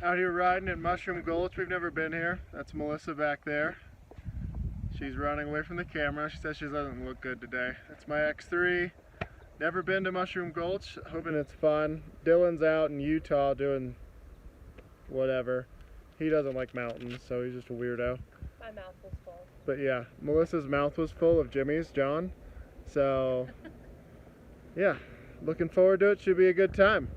Out here riding at Mushroom Gulch. We've never been here. That's Melissa back there. She's running away from the camera. She says she doesn't look good today. That's my X3. Never been to Mushroom Gulch. Hoping it's fun. Dillon's out in Utah doing whatever. He doesn't like mountains, so he's just a weirdo. My mouth was full. But yeah, Melissa's mouth was full of Jimmy's, John. So yeah, looking forward to it. Should be a good time.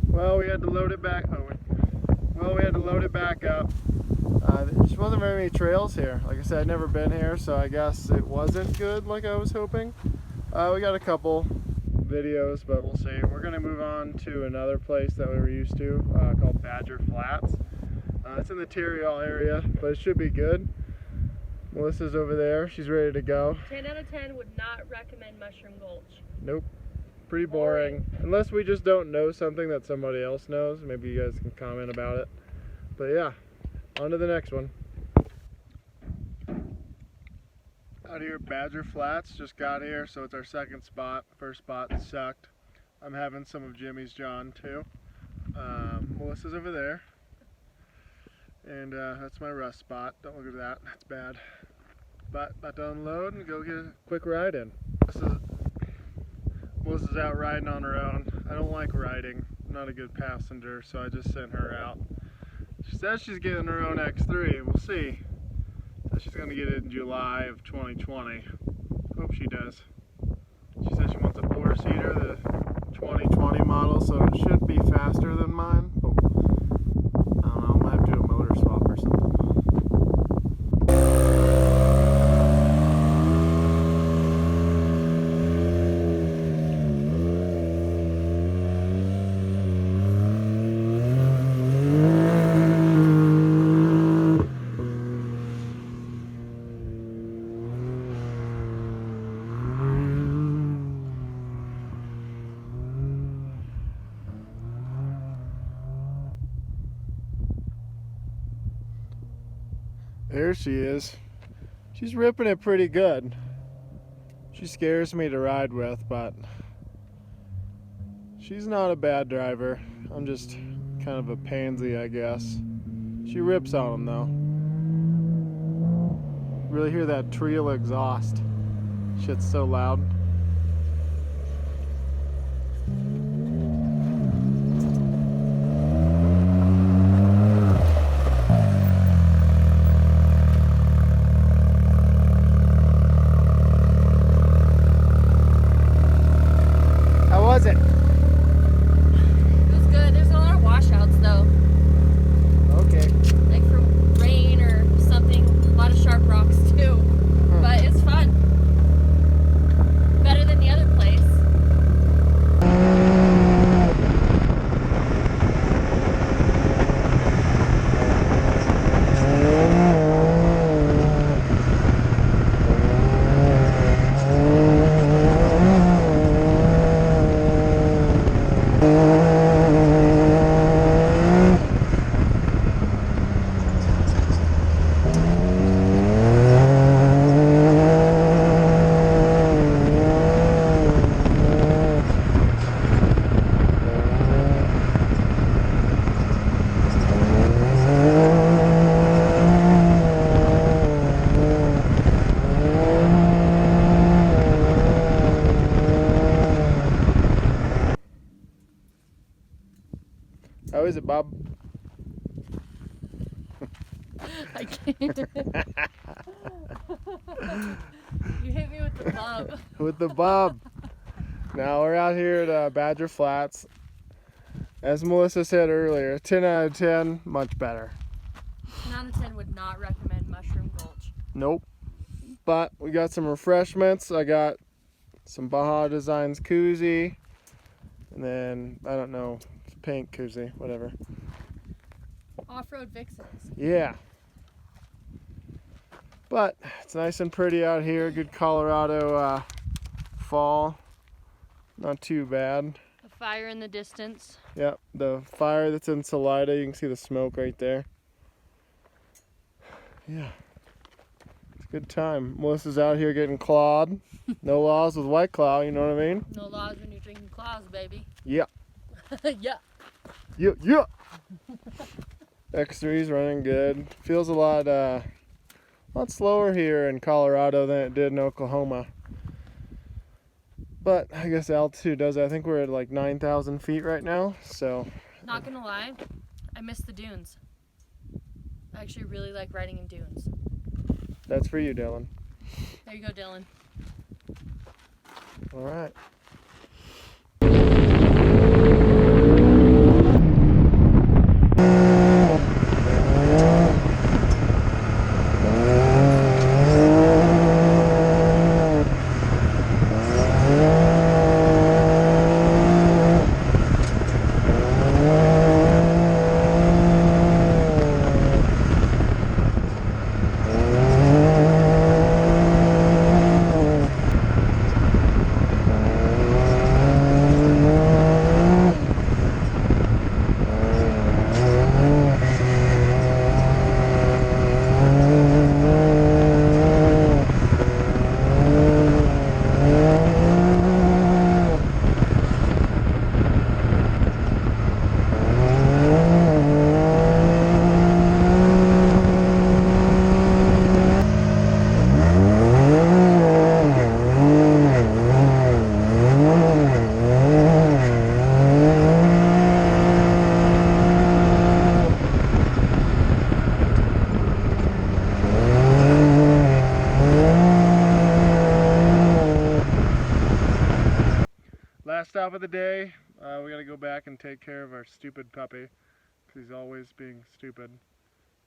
Well, we had to load it back. We had to load it back up. There just wasn't very many trails here. Like I said, I'd never been here, so I guess it wasn't good like I was hoping. We got a couple videos, but we'll see. We're gonna move on to another place that we were used to, called Badger Flats. It's in the Terrial area, but it should be good. Melissa's over there. She's ready to go. 10 out of 10 would not recommend Mushroom Gulch. Nope. Pretty boring. Unless we just don't know something that somebody else knows. Maybe you guys can comment about it. But yeah, on to the next one. Out here at Badger Flats, just got here, so it's our second spot. First spot sucked. I'm having some of Jimmy's John too. Melissa's over there. And that's my rust spot. Don't look at that, that's bad. But about to unload and go get a quick ride in. Melissa's out riding on her own. I don't like riding. I'm not a good passenger, so I just sent her out. She says she's getting her own X3, and we'll see. Says she's going to get it in July of 2020. Hope she does. She says she wants a 4-seater, the 2020 model, so it should be faster than mine. But I don't know, I might have to do a motor swap or something. There she is. She's ripping it pretty good. She scares me to ride with, but she's not a bad driver. I'm just kind of a pansy, I guess. She rips on them though. Really hear that Trial exhaust. Shit's so loud. How is it, Bob? I can't. You hit me with the bob. With the bob. Now we're out here at Badger Flats. As Melissa said earlier, 10 out of 10, much better. 10 out of 10 would not recommend Mushroom Gulch. Nope. But we got some refreshments. I got some Baja Designs koozie. And then, I don't know, pink koozie, whatever. Off-road Vixens. Yeah. But it's nice and pretty out here. Good Colorado fall. Not too bad. A fire in the distance. Yep, the fire that's in Salida, you can see the smoke right there. Yeah. It's a good time. Melissa's out here getting clawed. No laws with White Claw, you know what I mean? No laws when you're drinking claws, baby. Yeah. Yeah. Yeah, yeah. X3's running good. Feels a lot slower here in Colorado than it did in Oklahoma. But I guess altitude does it. I think we're at like 9,000 feet right now, so. Not gonna lie, I miss the dunes. I actually really like riding in dunes. That's for you, Dillon. There you go, Dillon. All right. Last stop of the day, we gotta go back and take care of our stupid puppy, because he's always being stupid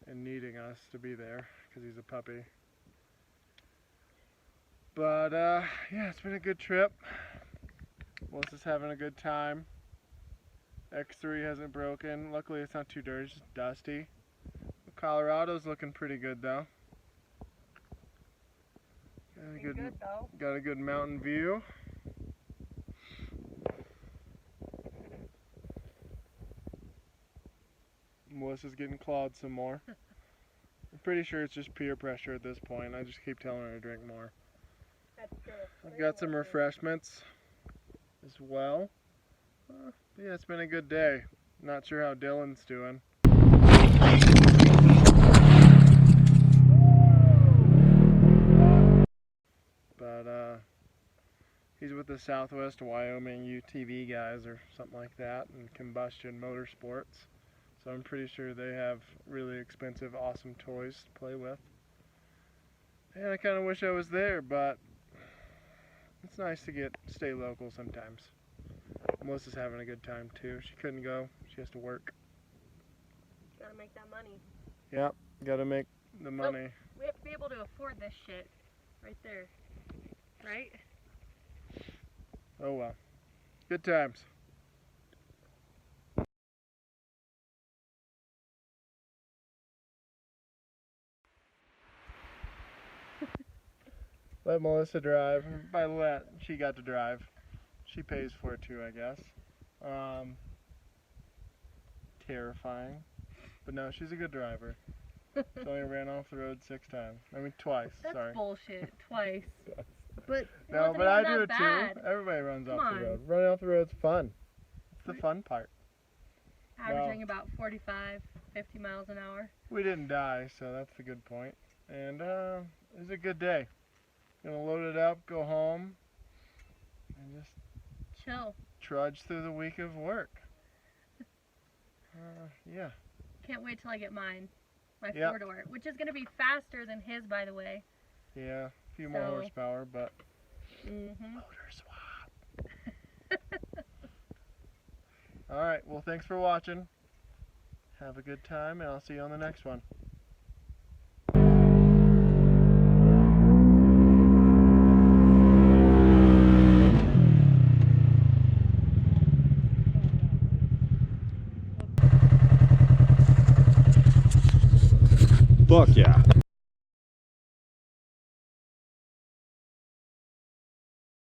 and needing us to be there, because he's a puppy. But yeah, it's been a good trip. Melissa's having a good time. X3 hasn't broken. Luckily it's not too dirty, it's just dusty. Colorado's looking pretty good though. Got a good mountain view. Melissa's getting clawed some more. I'm pretty sure it's just peer pressure at this point. I just keep telling her to drink more. I've got some refreshments as well. But yeah, it's been a good day. Not sure how Dillon's doing. But he's with the SW Wyoming UTV guys or something like that, and Combustion Motorsports. So I'm pretty sure they have really expensive, awesome toys to play with. And I kind of wish I was there, but it's nice to stay local sometimes. Melissa's having a good time too. She couldn't go. She has to work. Gotta make that money. Yep, gotta make the money. We have to be able to afford this shit. Right there. Right? Oh well. Good times. Let Melissa drive. By let, she got to drive. She pays for it too, I guess. Terrifying. But no, she's a good driver. She only ran off the road 6 times. I mean, twice. That's sorry. bullshit. Twice. But no, but I do it bad. too. Everybody runs Come off the on. road. Running off the road's fun. It's the fun part. Averaging about 45, 50 miles an hour. We didn't die, so that's a good point. And it was a good day. Gonna load it up, go home, and just chill. Trudge through the week of work. Yeah. Can't wait till I get mine. My Yep. 4-door, which is gonna be faster than his, by the way. Yeah, a few more horsepower, but motor swap. Alright, well thanks for watching. Have a good time, and I'll see you on the next one. Fuck yeah.